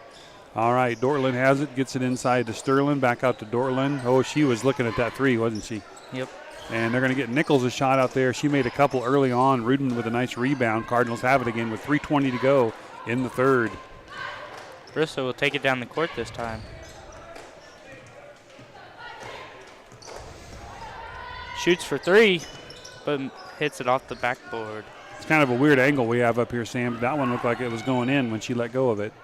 All right, Dortland has it, gets it inside to Sterling, back out to Dortland. Oh, she was looking at that 3, wasn't she? Yep. And they're going to get Nichols a shot out there. She made a couple early on. Rudin with a nice rebound. Cardinals have it again with 3:20 to go in the third. Brusso will take it down the court this time. Shoots for 3, but hits it off the backboard. It's kind of a weird angle we have up here, Sam. That one looked like it was going in when she let go of it.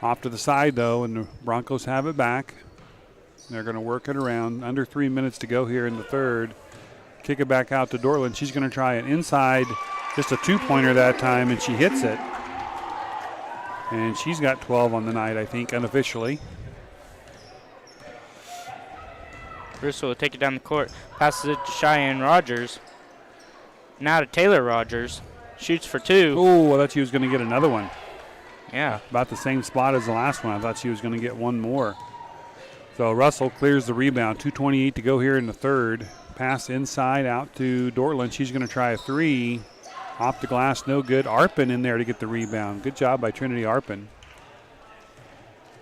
Off to the side, though, and the Broncos have it back. They're going to work it around. Under 3 minutes to go here in the third. Kick it back out to Dortland. She's going to try an inside, just a 2-pointer that time, and she hits it. And she's got 12 on the night, I think, unofficially. Brusso will take it down the court. Passes it to Cheyenne Rogers. Now to Taylor Rogers. Shoots for 2. Oh, I thought she was going to get another one. Yeah. About the same spot as the last one. I thought she was going to get one more. So Russell clears the rebound. 2:28 to go here in the third. Pass inside out to Dortland. She's going to try a 3. Off the glass, no good. Arpin in there to get the rebound. Good job by Trinity Arpin.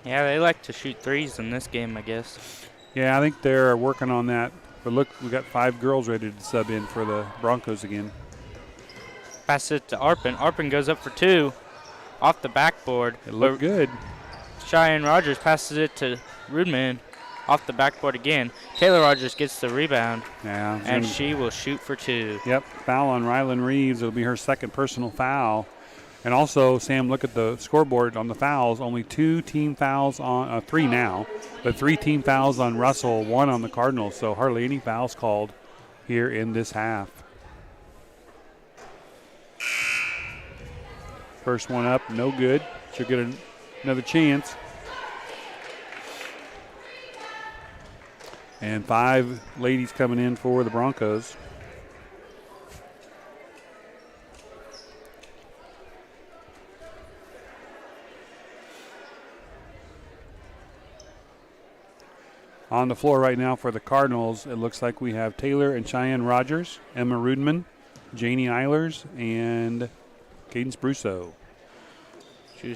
Yeah, they like to shoot threes in this game, I guess. Yeah, I think they're working on that. But look, we got 5 girls ready to sub in for the Broncos again. Pass it to Arpin. Arpin goes up for 2 off the backboard. It looked good. Cheyenne Rogers passes it to Rudman off the backboard again. Taylor Rogers gets the rebound. Yeah, and she will shoot for 2. Yep, foul on Rylan Reeves. It'll be her second personal foul. And also, Sam, look at the scoreboard on the fouls. Only 2 team fouls on 3 now, but 3 team fouls on Russell, 1 on the Cardinals. So hardly any fouls called here in this half. First one up, no good. She'll get another chance. And 5 ladies coming in for the Broncos. On the floor right now for the Cardinals, it looks like we have Taylor and Cheyenne Rogers, Emma Rudman, Janie Eilers, and Cadence Brousseau.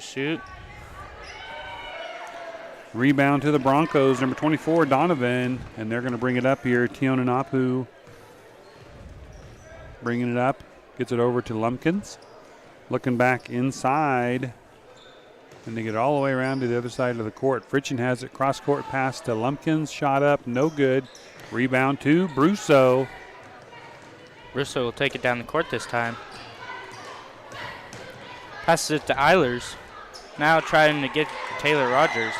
Shoot. Rebound to the Broncos, number 24, Donovan, and they're going to bring it up here. Tiona Napu bringing it up, gets it over to Lumpkins. Looking back inside, and they get all the way around to the other side of the court. Fritchen has it, cross-court pass to Lumpkins, shot up, no good. Rebound to Brousseau. Brousseau will take it down the court this time. Passes it to Eilers. Now trying to get Taylor Rogers.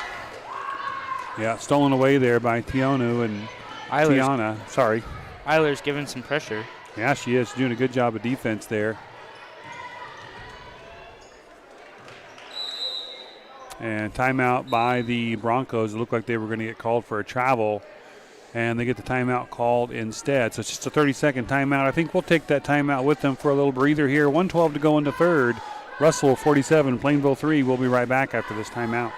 Yeah, stolen away there by Tionu and Tiana. Sorry. Eilers giving some pressure. Yeah, she is doing a good job of defense there. And timeout by the Broncos. It looked like they were going to get called for a travel, and they get the timeout called instead. So it's just a 30-second timeout. I think we'll take that timeout with them for a little breather here. 1:12 to go in the third. Russell 47, Plainville 3. We'll be right back after this timeout.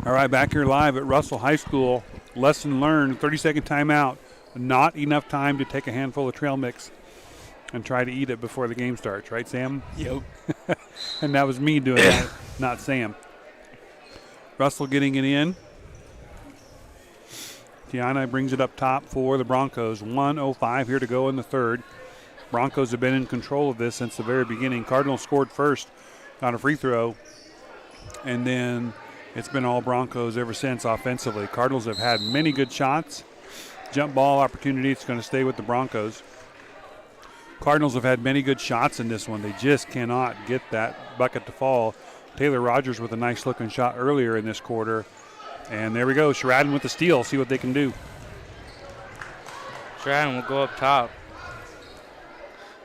All right, back here live at Russell High School. Lesson learned, 30-second timeout. Not enough time to take a handful of trail mix and try to eat it before the game starts. Right, Sam? Yep. And that was me doing that, not Sam. Russell getting it in. Tiana brings it up top for the Broncos. 1:05 here to go in the third. Broncos have been in control of this since the very beginning. Cardinals scored first on a free throw, and then it's been all Broncos ever since offensively. Cardinals have had many good shots. Jump ball opportunity, it's going to stay with the Broncos. Cardinals have had many good shots in this one. They just cannot get that bucket to fall. Taylor Rogers with a nice looking shot earlier in this quarter. And there we go, Sheridan with the steal. See what they can do. Sheridan will go up top.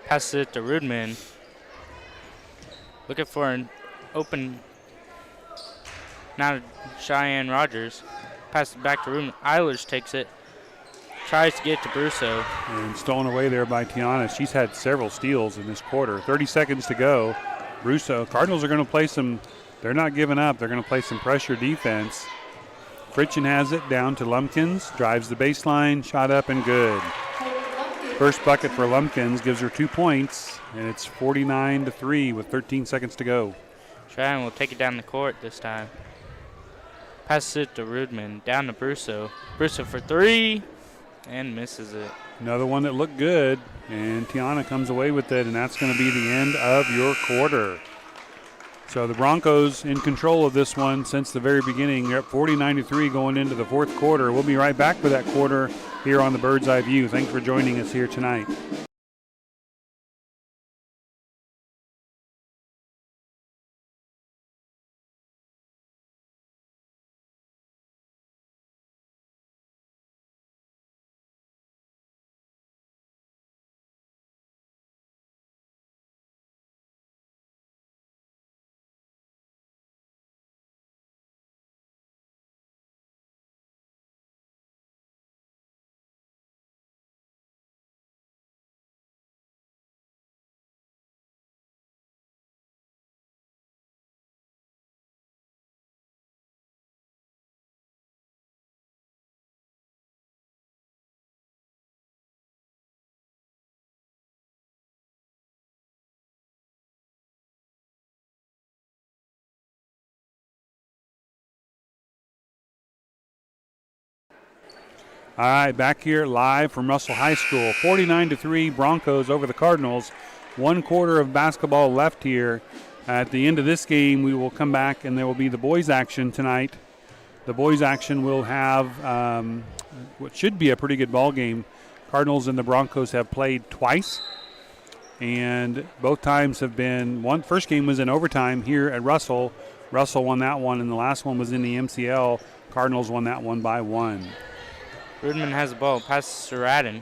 Passes it to Rudman. Looking for an open. Now Cheyenne Rogers. Passes it back to Rudman. Eilers takes it. Tries to get it to Brousseau. And stolen away there by Tiana. She's had several steals in this quarter. 30 seconds to go. Brousseau. Cardinals are going to play some, they're not giving up. They're going to play some pressure defense. Fritchen has it down to Lumpkins. Drives the baseline. Shot up and good. First bucket for Lumpkins gives her 2 points. And it's 49-3 with 13 seconds to go. Sheridan will take it down the court this time. Passes it to Rudman. Down to Brousseau. Brousseau for 3. And misses it. Another one that looked good, and Tiana comes away with it, and that's going to be the end of your quarter. So the Broncos in control of this one since the very beginning. They're up 49-3 going into the fourth quarter. We'll be right back for that quarter here on the Bird's Eye View. Thanks for joining us here tonight. All right, back here live from Russell High School. 49-3 Broncos over the Cardinals. 1 quarter of basketball left here. At the end of this game, we will come back and there will be the boys' action tonight. The boys' action will have what should be a pretty good ball game. Cardinals and the Broncos have played twice, and both times have been one. First game was in overtime here at Russell. Russell won that one, and the last one was in the MCL. Cardinals won that one by 1. Rudman has the ball, passes to Radin.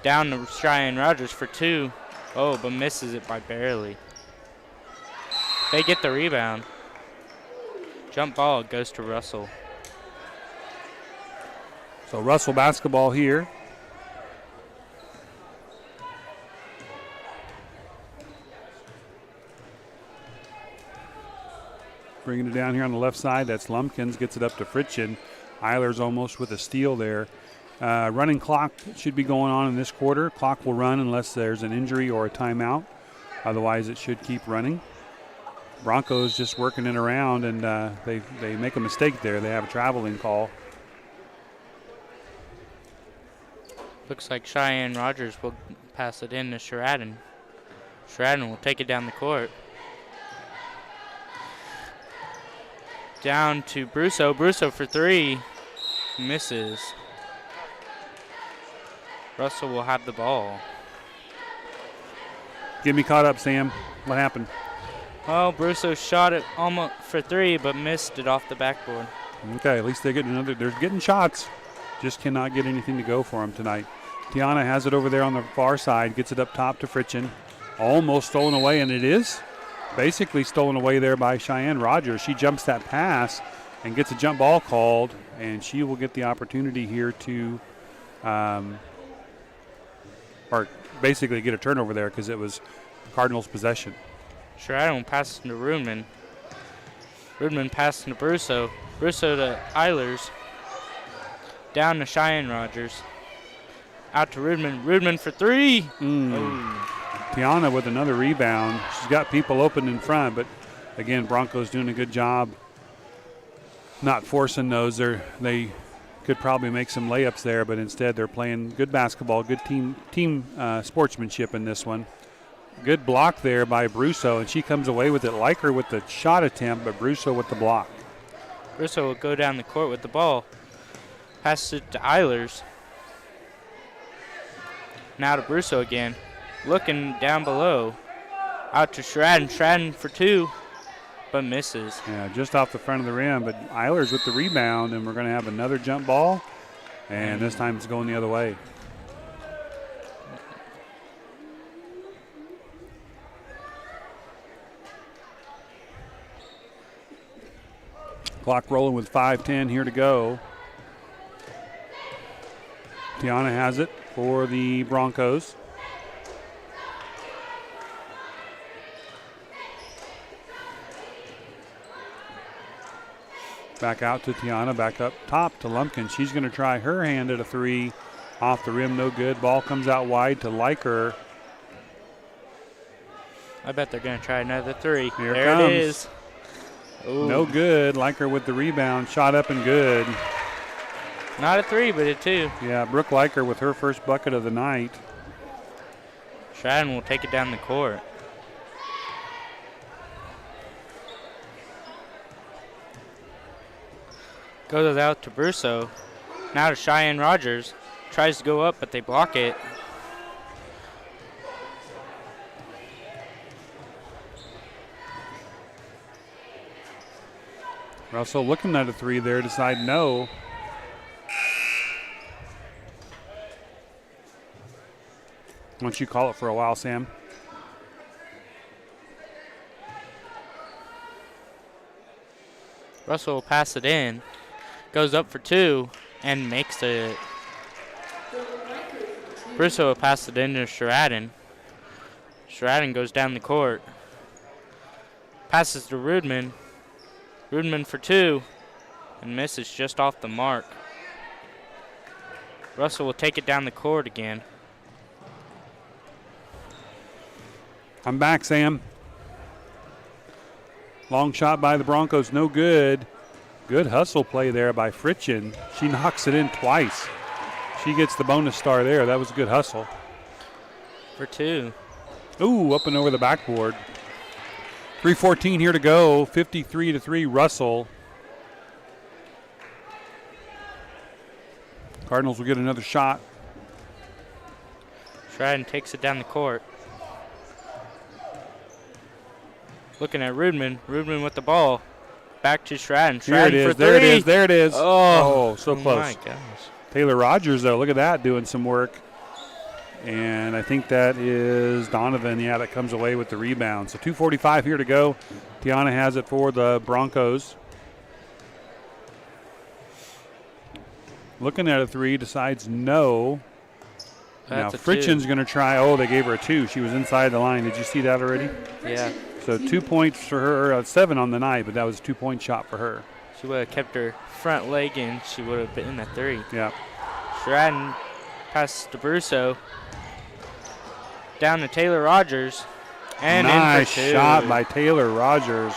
Down to Cheyenne Rogers for 2. Oh, but misses it by barely. They get the rebound. Jump ball goes to Russell. So Russell basketball here. Bringing it down here on the left side. That's Lumpkins. Gets it up to Fritchen. Eilers almost with a steal there. Running clock should be going on in this quarter. Clock will run unless there's an injury or a timeout. Otherwise, it should keep running. Broncos just working it around, and they make a mistake there. They have a traveling call. Looks like Cheyenne Rogers will pass it in to Sheridan. Sheridan will take it down the court. Down to Brusso. Brusso for 3. Misses. Russell will have the ball. Get me caught up, Sam. What happened? Well, Brusso shot it almost for 3, but missed it off the backboard. Okay, at least they're getting shots. Just cannot get anything to go for them tonight. Tiana has it over there on the far side. Gets it up top to Fritchen. Almost stolen away, and it is basically stolen away there by Cheyenne Rogers. She jumps that pass and gets a jump ball called, and she will get the opportunity here to or basically get a turnover there because it was Cardinals' possession. Sheridan passes to Rudman. Rudman passes to Brusso. Brusso to Eilers. Down to Cheyenne Rogers. Out to Rudman. Rudman for 3. Tiana with another rebound. She's got people open in front, but again, Broncos doing a good job not forcing those. They could probably make some layups there, but instead they're playing good basketball, good team sportsmanship in this one. Good block there by Brusso, and she comes away with it. Liker with the shot attempt, but Brusso with the block. Brusso will go down the court with the ball. Passes it to Eilers. Now to Brusso again. Looking down below. Out to Sheridan. Sheridan for 2, but misses. Yeah, just off the front of the rim, but Eilers with the rebound, and we're going to have another jump ball, and this time it's going the other way. Clock rolling with 5:10 here to go. Tiana has it for the Broncos. Back out to Tiana, back up top to Lumpkin. She's going to try her hand at a 3. Off the rim, no good. Ball comes out wide to Liker. I bet they're going to try another 3. Here there it comes. It is. Ooh. No good. Liker with the rebound. Shot up and good. Not a 3, but a 2. Yeah, Brooke Liker with her first bucket of the night. Sheridan will take it down the court. Goes out to Brusso. Now to Cheyenne Rogers. Tries to go up, but they block it. Russell looking at a 3 there, decide no. Why don't you call it for a while, Sam? Russell will pass it in. Goes up for 2 and makes it. Brusso will pass it in to Sheridan. Sheridan goes down the court. Passes to Rudman. Rudman for 2 and misses just off the mark. Russell will take it down the court again. I'm back, Sam. Long shot by the Broncos, no good. Good hustle play there by Fritchen. She knocks it in twice. She gets the bonus star there. That was a good hustle. For 2. Ooh, up and over the backboard. 3:14 here to go. 53-3 Russell. Cardinals will get another shot. Shradden takes it down the court. Looking at Rudman. Rudman with the ball. Back to Shradden. Here it Shradden for is. There it 3. is. There it is. Oh, So close. my gosh. Taylor Rogers, though, look at that, doing some work. And I think that is Donovan, that comes away with the rebound. So 2:45 here to go. Tiana has it for the Broncos. Looking at a 3, decides no. That's now, a Fritchen's 2. going to try. Oh, they gave her a 2. She was inside the line. Did you see that already? Yeah. So 2 points for her, 7 on the night, but that was a 2-point shot for her. She would have kept her front leg in. She would have been in the 3. Yeah. Shradden passes to Brusso. Down to Taylor Rogers. And nice in for 2. shot by Taylor Rogers.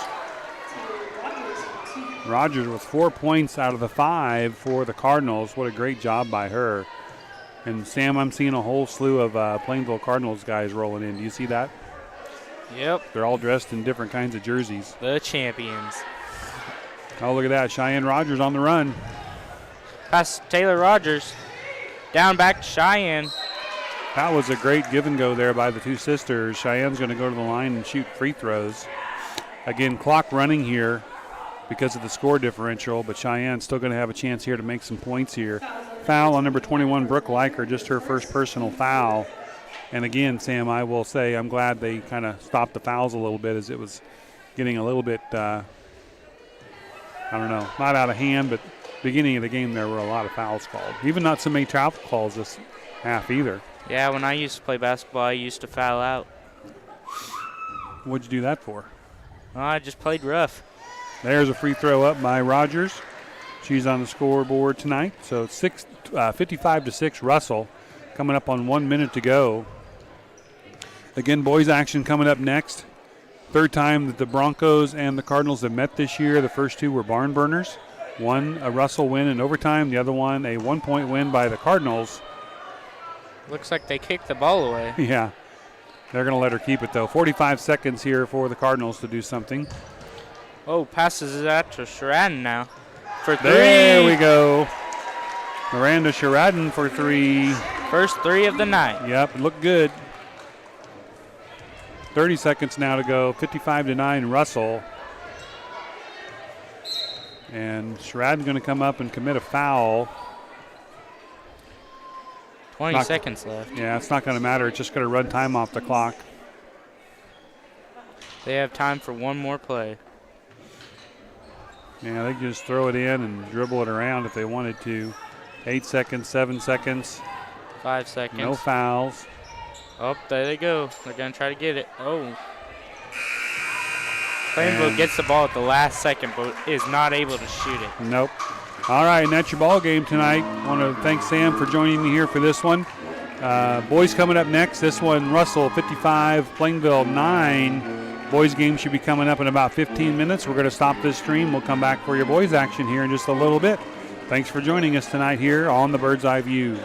Rogers with 4 points out of the 5 for the Cardinals. What a great job by her. And, Sam, I'm seeing a whole slew of Plainville Cardinals guys rolling in. Do you see that? Yep. They're all dressed in different kinds of jerseys. The champions. Oh, look at that. Cheyenne Rogers on the run. Pass to Taylor Rogers. Down back to Cheyenne. That was a great give and go there by the two sisters. Cheyenne's going to go to the line and shoot free throws. Again, clock running here because of the score differential, but Cheyenne's still going to have a chance here to make some points here. Foul on number 21, Brooke Liker, just her first personal foul. And again, Sam, I will say I'm glad they kind of stopped the fouls a little bit as it was getting a little bit, I don't know, not out of hand, but beginning of the game there were a lot of fouls called. Even not so many travel calls this half either. Yeah, when I used to play basketball, I used to foul out. What'd you do that for? I just played rough. There's a free throw up by Rogers. She's on the scoreboard tonight. So 55-6 Russell coming up on 1 minute to go. Again, boys action coming up next. Third time that the Broncos and the Cardinals have met this year. The first two were barn burners. One, a Russell win in overtime. The other one, a 1-point win by the Cardinals. Looks like they kicked the ball away. Yeah. They're going to let her keep it, though. 45 seconds here for the Cardinals to do something. Oh, passes it out to Shradden now for 3. There we go. Miranda Shradden for 3. First 3 of the night. Yep, looked good. 30 seconds now to go. 55-9 Russell. And Shradden's going to come up and commit a foul. 20 seconds left. Yeah, it's not going to matter. It's just going to run time off the clock. They have time for one more play. Yeah, they can just throw it in and dribble it around if they wanted to. 8 seconds, 7 seconds. 5 seconds. No fouls. Oh, there they go. They're going to try to get it. Oh. Plainville gets the ball at the last second, but is not able to shoot it. Nope. All right, and that's your ball game tonight. I want to thank Sam for joining me here for this one. Boys coming up next. This one, Russell 55, Plainville 9. Boys game should be coming up in about 15 minutes. We're going to stop this stream. We'll come back for your boys action here in just a little bit. Thanks for joining us tonight here on the Bird's Eye View.